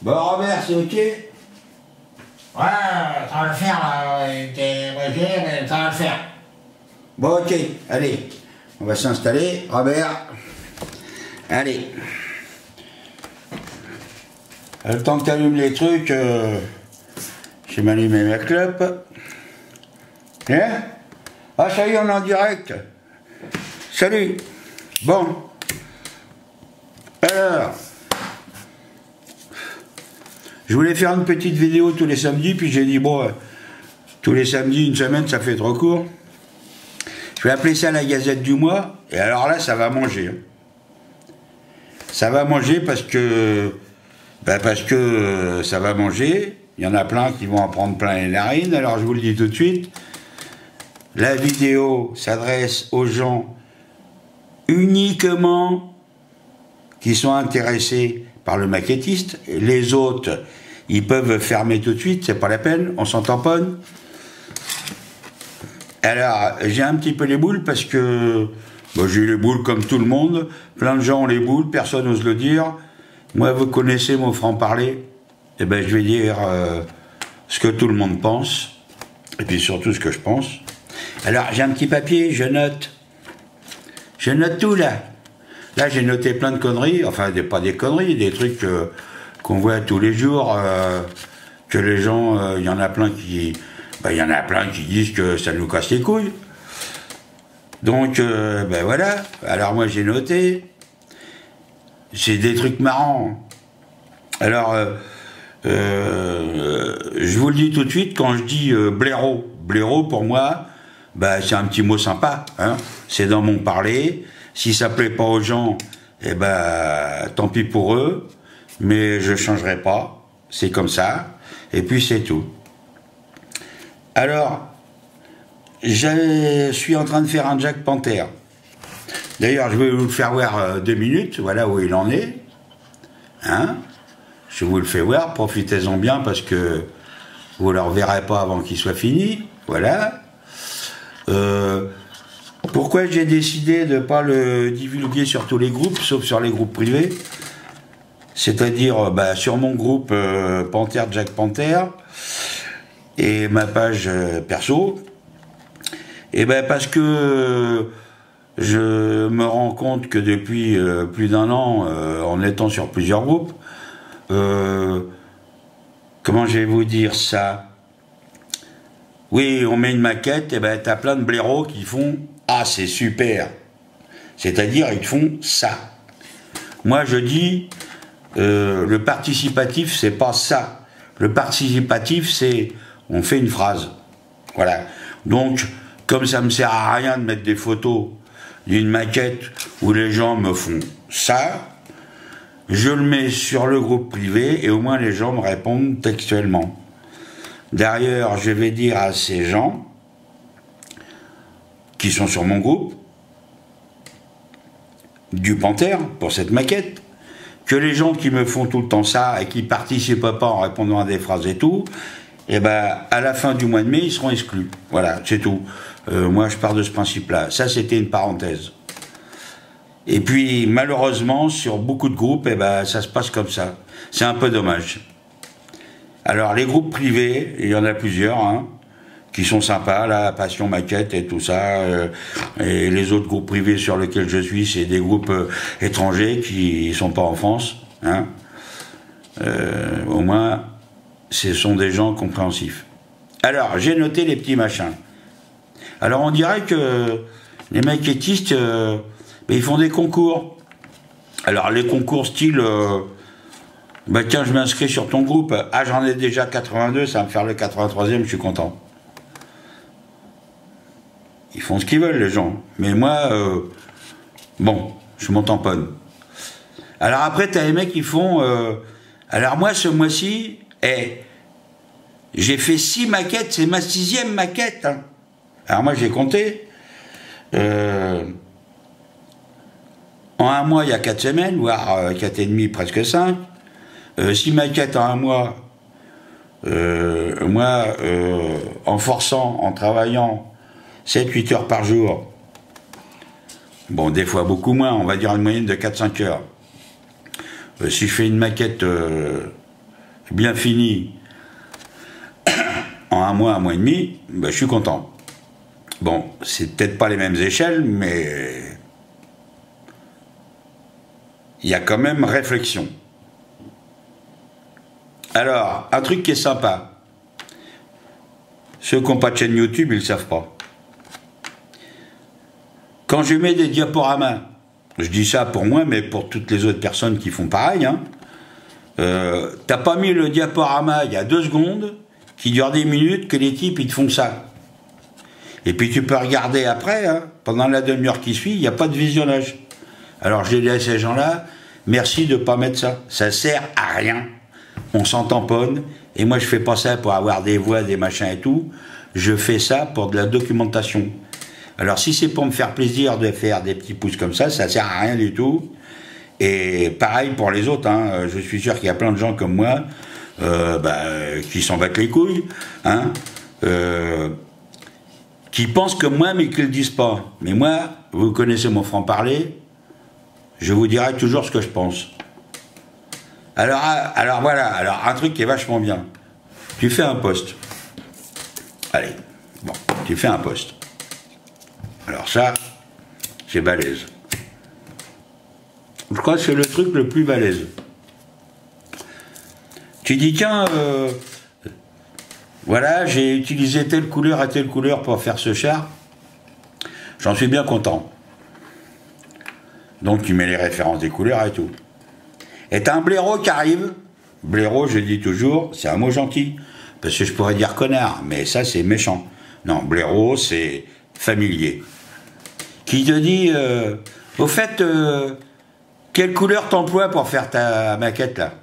Bon, Robert, c'est ok? Ouais, ça va le faire, là. T'es bloqué, mais ça va le faire. Bon, ok, allez. On va s'installer. Robert. Allez. Le temps que tu allumes les trucs, j'ai m'allumé ma clope. Hein? Ah, ça y est, on est en direct. Salut. Bon. Alors. Je voulais faire une petite vidéo tous les samedis, puis j'ai dit, bon, tous les samedis, une semaine, ça fait trop court. Je vais appeler ça la Gazette du mois, et alors là, ça va manger. Ça va manger parce que ça va manger. Il y en a plein qui vont en prendre plein les narines, alors je vous le dis tout de suite. La vidéo s'adresse aux gens uniquement qui sont intéressés par le maquettiste. Les autres, ils peuvent fermer tout de suite, c'est pas la peine, on s'en tamponne. Alors, j'ai un petit peu les boules parce que bon, j'ai les boules comme tout le monde. Plein de gens ont les boules, personne n'ose le dire. Moi, vous connaissez mon franc-parler. Eh ben, je vais dire ce que tout le monde pense. Et puis surtout ce que je pense. Alors, j'ai un petit papier, je note. Je note tout, là. Là, j'ai noté plein de conneries. Enfin, pas des conneries, des trucs qu'on voit tous les jours. Que les gens, il y en a plein qui... Ben, y en a plein qui disent que ça nous casse les couilles. Donc, ben voilà. Alors moi, j'ai noté. C'est des trucs marrants. Alors, je vous le dis tout de suite, quand je dis blaireau, blaireau pour moi, ben, c'est un petit mot sympa. Hein. C'est dans mon parler. Si ça plaît pas aux gens, eh ben, tant pis pour eux. Mais je changerai pas. C'est comme ça. Et puis c'est tout. Alors, je suis en train de faire un Jack Panther. D'ailleurs, je vais vous le faire voir 2 minutes, voilà où il en est. Hein? Je vous le fais voir, profitez-en bien parce que vous ne le reverrez pas avant qu'il soit fini. Voilà. Pourquoi j'ai décidé de ne pas le divulguer sur tous les groupes, sauf sur les groupes privés? C'est-à-dire bah, sur mon groupe Panther Jack Panther et ma page perso. Et ben parce que je me rends compte que depuis plus d'1 an, en étant sur plusieurs groupes, comment je vais vous dire ça? Oui, on met une maquette, et ben t'as plein de blaireaux qui font « Ah, c'est super !» C'est-à-dire, ils font ça. Moi, je dis, le participatif, c'est pas ça. Le participatif, c'est, on fait une phrase. Voilà. Donc, comme ça me sert à rien de mettre des photos d'une maquette où les gens me font ça, je le mets sur le groupe privé et au moins les gens me répondent textuellement. D'ailleurs, je vais dire à ces gens qui sont sur mon groupe du Panther pour cette maquette, que les gens qui me font tout le temps ça et qui participent pas en répondant à des phrases et tout, et ben à la fin du mois de mai, ils seront exclus. Voilà, c'est tout. Moi, je pars de ce principe-là. Ça, c'était une parenthèse. Et puis, malheureusement, sur beaucoup de groupes, eh ben, ça se passe comme ça. C'est un peu dommage. Alors, les groupes privés, il y en a plusieurs, hein, qui sont sympas, la Passion Maquette et tout ça. Et les autres groupes privés sur lesquels je suis, c'est des groupes étrangers qui ne sont pas en France. Hein. Au moins, ce sont des gens compréhensifs. Alors, j'ai noté les petits machins. Alors, on dirait que les maquettistes, ils font des concours. Alors, les concours style, bah tiens, je m'inscris sur ton groupe. Ah, j'en ai déjà 82, ça va me faire le 83e, je suis content. Ils font ce qu'ils veulent, les gens. Mais moi, bon, je m'en tamponne. Alors après, t'as les mecs qui font... alors moi, ce mois-ci, j'ai fait 6 maquettes, c'est ma 6e maquette. Hein. Alors moi, j'ai compté. En 1 mois, il y a 4 semaines, voire 4 et demi, presque 5. 6 maquettes en 1 mois. Moi, en forçant, en travaillant 7-8 heures par jour, bon, des fois beaucoup moins, on va dire une moyenne de 4-5 heures. Si je fais une maquette bien fini en un mois et demi, ben, je suis content. Bon, c'est peut-être pas les mêmes échelles, mais il y a quand même réflexion. Alors, un truc qui est sympa. Ceux qui n'ont pas de chaîne YouTube, ils ne le savent pas. Quand je mets des diaporamas, je dis ça pour moi, mais pour toutes les autres personnes qui font pareil, hein, t'as pas mis le diaporama il y a 2 secondes, qui dure 10 minutes, que les types ils te font ça. Et puis tu peux regarder après, hein, pendant la demi-heure qui suit, il n'y a pas de visionnage. Alors je dis à ces gens-là, merci de ne pas mettre ça. Ça sert à rien. On s'en tamponne. Et moi je fais pas ça pour avoir des voix, des machins et tout. Je fais ça pour de la documentation. Alors si c'est pour me faire plaisir de faire des petits pouces comme ça sert à rien du tout. Et pareil pour les autres, hein. Je suis sûr qu'il y a plein de gens comme moi qui s'en battent les couilles, hein, qui pensent comme moi mais qui ne le disent pas. Mais moi, vous connaissez mon franc-parler, je vous dirai toujours ce que je pense. Alors voilà, alors un truc qui est vachement bien. Tu fais un post. Allez, bon, tu fais un post. Alors ça, c'est balèze. Je crois que c'est le truc le plus balèze. Tu dis, tiens, voilà, j'ai utilisé telle couleur à telle couleur pour faire ce char. J'en suis bien content. Donc tu mets les références des couleurs et tout. Et t'as un blaireau qui arrive. Blaireau, je dis toujours, c'est un mot gentil. Parce que je pourrais dire connard, mais ça c'est méchant. Non, blaireau, c'est familier. Qui te dit, au fait, quelle couleur t'emploies pour faire ta maquette là?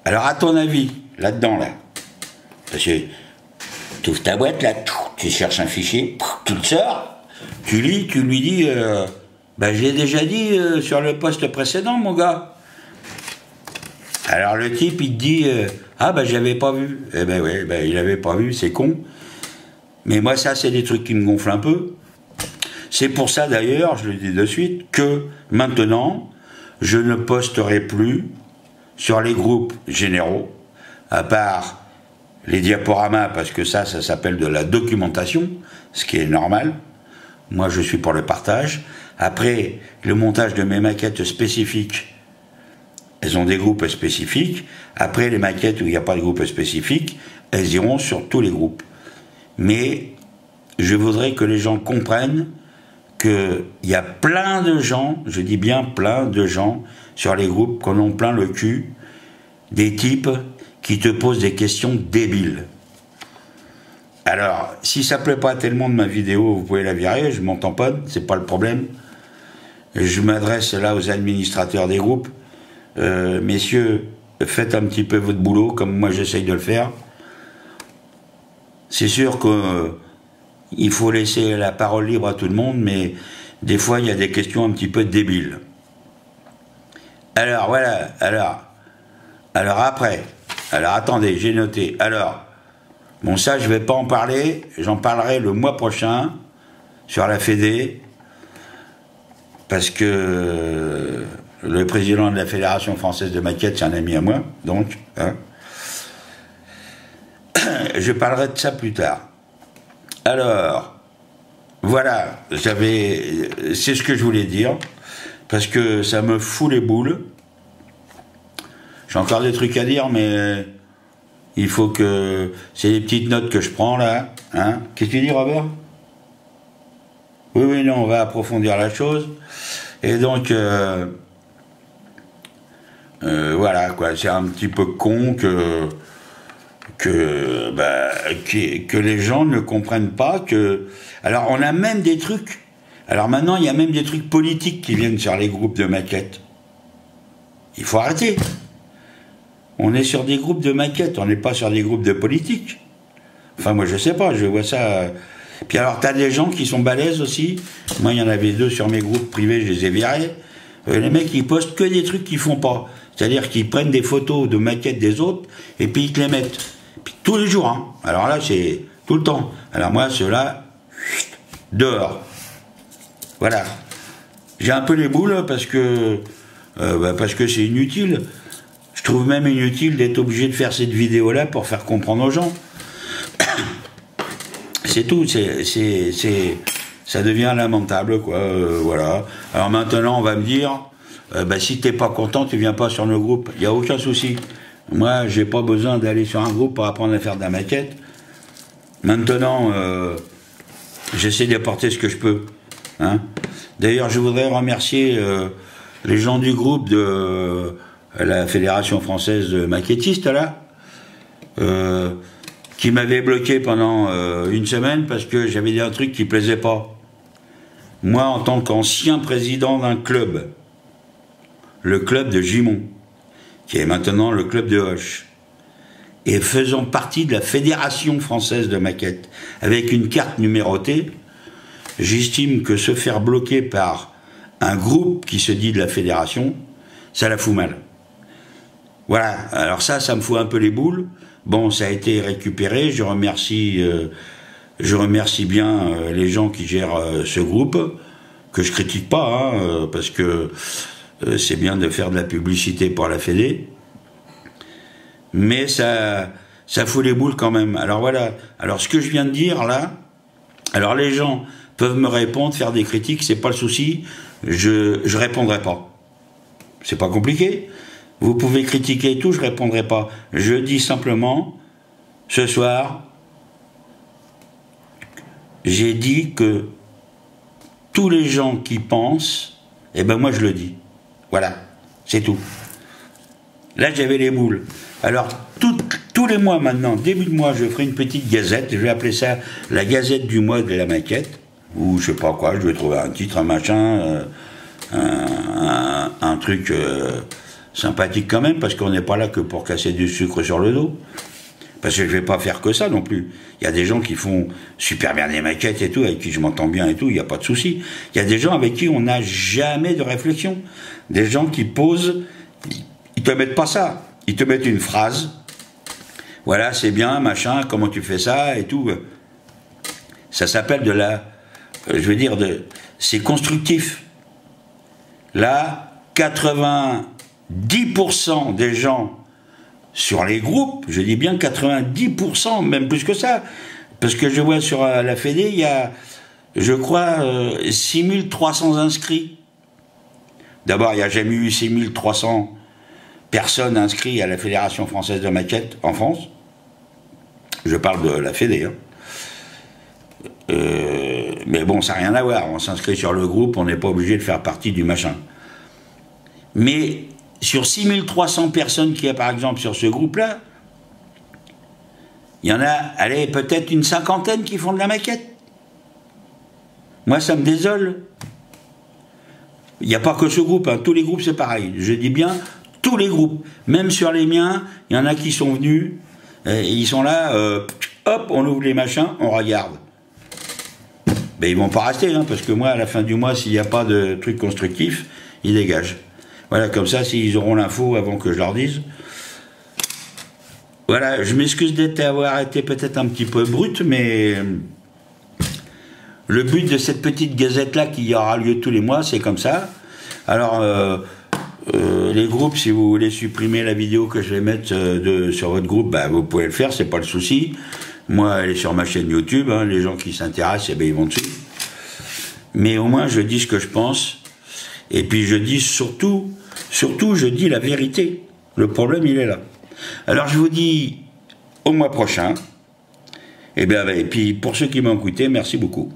Alors à ton avis, là-dedans là, parce que tu ouvres ta boîte là, tu cherches un fichier, tu le sors, tu lis, tu lui dis, j'ai déjà dit sur le poste précédent mon gars. Alors le type il te dit, j'avais pas vu. Eh ben ouais, il avait pas vu, c'est con. Mais moi ça c'est des trucs qui me gonflent un peu. C'est pour ça d'ailleurs, je le dis de suite, que maintenant, je ne posterai plus sur les groupes généraux, à part les diaporamas, parce que ça s'appelle de la documentation, ce qui est normal. Moi, je suis pour le partage. Après, le montage de mes maquettes spécifiques, elles ont des groupes spécifiques. Après, les maquettes où il n'y a pas de groupe spécifique, elles iront sur tous les groupes. Mais je voudrais que les gens comprennent qu'il y a plein de gens, je dis bien plein de gens, sur les groupes qu'on en plein le cul, des types qui te posent des questions débiles. Alors, si ça plaît pas à tellement de ma vidéo, vous pouvez la virer, je m'en tamponne, c'est pas le problème. Je m'adresse là aux administrateurs des groupes. Messieurs, faites un petit peu votre boulot, comme moi j'essaye de le faire. C'est sûr que il faut laisser la parole libre à tout le monde, mais des fois, il y a des questions un petit peu débiles. Alors, voilà, alors après, alors attendez, j'ai noté. Alors, bon ça, je ne vais pas en parler, j'en parlerai le mois prochain, sur la Fédé, parce que le président de la Fédération Française de Maquettes, c'est un ami à moi, donc, hein. Je parlerai de ça plus tard. Alors, voilà, c'est ce que je voulais dire, parce que ça me fout les boules. J'ai encore des trucs à dire, mais il faut que... C'est des petites notes que je prends, là. Hein. Qu'est-ce que tu dis, Robert? Oui, non, on va approfondir la chose. Et donc, voilà, quoi, c'est un petit peu con que les gens ne comprennent pas que... Alors, on a même des trucs... Alors maintenant, il y a même des trucs politiques qui viennent sur les groupes de maquettes. Il faut arrêter. On est sur des groupes de maquettes, on n'est pas sur des groupes de politique. Enfin, moi, je sais pas, je vois ça... Puis alors, t'as des gens qui sont balèzes aussi. Moi, il y en avait 2 sur mes groupes privés, je les ai virés. Les mecs, ils postent que des trucs qu'ils font pas. C'est-à-dire qu'ils prennent des photos de maquettes des autres, et puis ils te les mettent. Puis tous les jours, hein. Alors là, c'est tout le temps. Alors moi, ceux-là, dehors. Voilà. J'ai un peu les boules parce que c'est inutile. Je trouve même inutile d'être obligé de faire cette vidéo-là pour faire comprendre aux gens. C'est tout, ça devient lamentable, quoi, voilà. Alors maintenant, on va me dire, si t'es pas content, tu viens pas sur le groupe. Il n'y a aucun souci. Moi, j'ai pas besoin d'aller sur un groupe pour apprendre à faire de la maquette. Maintenant, j'essaie d'apporter ce que je peux. Hein. D'ailleurs, je voudrais remercier les gens du groupe de la Fédération Française de Maquettistes, là, qui m'avaient bloqué pendant une semaine parce que j'avais dit un truc qui plaisait pas. Moi, en tant qu'ancien président d'un club, le club de Gimont, qui est maintenant le club de Hoche, et faisant partie de la Fédération Française de Maquette, avec une carte numérotée, j'estime que se faire bloquer par un groupe qui se dit de la fédération, ça la fout mal. Voilà, alors ça me fout un peu les boules. Bon, ça a été récupéré, je remercie bien les gens qui gèrent ce groupe, que je critique pas, hein, parce que c'est bien de faire de la publicité pour la Fédé, mais ça fout les boules quand même. Alors voilà, alors ce que je viens de dire là, alors les gens peuvent me répondre, faire des critiques, c'est pas le souci, je répondrai pas. C'est pas compliqué. Vous pouvez critiquer et tout, je répondrai pas. Je dis simplement, ce soir, j'ai dit que tous les gens qui pensent, eh ben moi je le dis. Voilà, c'est tout. Là j'avais les boules. Alors tous les mois maintenant, début de mois, je ferai une petite gazette, je vais appeler ça la gazette du mois de la maquette, ou je sais pas quoi, je vais trouver un titre, un machin, un truc sympathique quand même, parce qu'on n'est pas là que pour casser du sucre sur le dos. Parce que je vais pas faire que ça non plus. Il y a des gens qui font super bien des maquettes et tout, avec qui je m'entends bien et tout, il n'y a pas de souci. Il y a des gens avec qui on n'a jamais de réflexion. Des gens qui posent, ils te mettent pas ça. Ils te mettent une phrase. Voilà, c'est bien, machin, comment tu fais ça et tout. Ça s'appelle de la... je veux dire, c'est constructif. Là, 90% des gens sur les groupes, je dis bien 90%, même plus que ça, parce que je vois sur la Fédé, il y a, je crois, 6300 inscrits. D'abord, il n'y a jamais eu 6300 personnes inscrites à la Fédération Française de Maquette en France. Je parle de la Fédé. Hein. Mais bon, ça n'a rien à voir. On s'inscrit sur le groupe, on n'est pas obligé de faire partie du machin. Mais sur 6300 personnes qu'il y a par exemple sur ce groupe-là, il y en a, allez, peut-être une cinquantaine qui font de la maquette. Moi, ça me désole. Il n'y a pas que ce groupe, hein. Tous les groupes c'est pareil. Je dis bien tous les groupes. Même sur les miens, il y en a qui sont venus, ils sont là, hop, on ouvre les machins, on regarde. Ben, ils vont pas rester, hein, parce que moi, à la fin du mois, s'il n'y a pas de truc constructif, ils dégagent. Voilà, comme ça, s'ils auront l'info avant que je leur dise. Voilà, je m'excuse d'avoir été peut-être un petit peu brut, mais le but de cette petite gazette-là qui aura lieu tous les mois, c'est comme ça. Alors, les groupes, si vous voulez supprimer la vidéo que je vais mettre sur votre groupe, bah, vous pouvez le faire, c'est pas le souci. Moi, elle est sur ma chaîne YouTube, hein, les gens qui s'intéressent, eh ben, ils vont dessus. Mais au moins, je dis ce que je pense. Et puis, je dis surtout, je dis la vérité. Le problème, il est là. Alors, je vous dis au mois prochain. Et puis, pour ceux qui m'ont écouté, merci beaucoup.